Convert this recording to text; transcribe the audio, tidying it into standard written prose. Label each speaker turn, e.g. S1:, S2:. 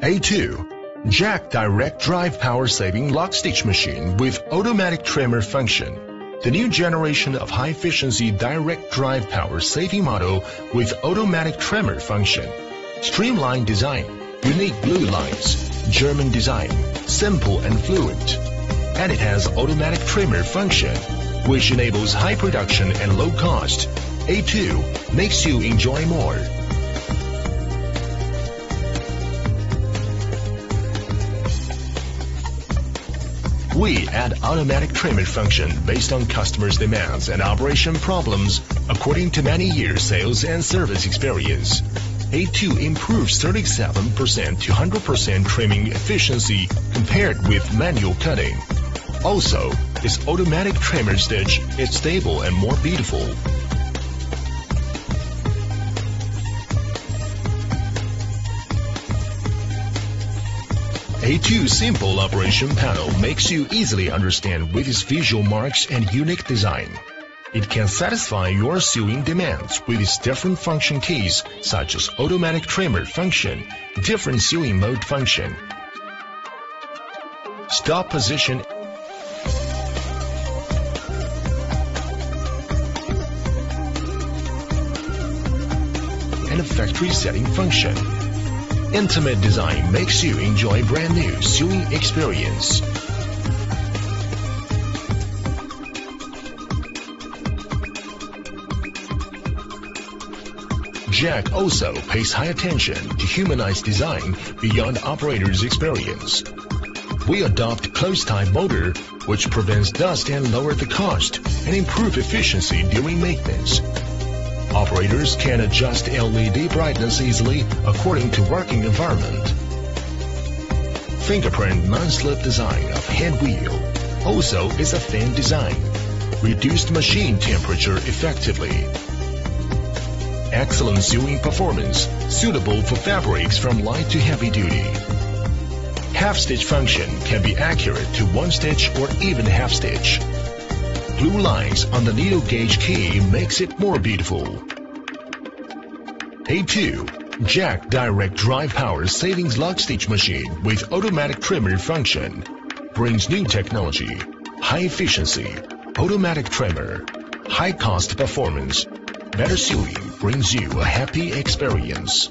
S1: A2 Jack Direct Drive Power Saving Lock Stitch Machine with Automatic Trimmer Function. The new generation of high-efficiency direct drive power saving model with automatic trimmer function. Streamlined design, unique blue lines, German design, simple and fluent. And it has automatic trimmer function, which enables high production and low cost. A2 makes you enjoy more. We add automatic trimmer function based on customers' demands and operation problems according to many years sales and service experience. A2 improves 37% to 100% trimming efficiency compared with manual cutting. Also, this automatic trimmer stitch is stable and more beautiful. A2 simple operation panel makes you easily understand with its visual marks and unique design. It can satisfy your sewing demands with its different function keys such as automatic trimmer function, different sewing mode function, stop position, and a factory setting function. Intimate design makes you enjoy brand new sewing experience. Jack also pays high attention to humanized design beyond operator's experience. We adopt close-tie motor, which prevents dust and lower the cost and improve efficiency during maintenance. Operators can adjust LED brightness easily according to working environment. Fingerprint non-slip design of hand wheel also is a thin design. Reduced machine temperature effectively. Excellent sewing performance, suitable for fabrics from light to heavy duty. Half stitch function can be accurate to one stitch or even half stitch. Blue lines on the needle gauge key makes it more beautiful. A2 Jack Direct Drive Power Savings Lock Stitch Machine with automatic trimmer function brings new technology, high efficiency, automatic trimmer, high cost performance. Better sewing brings you a happy experience.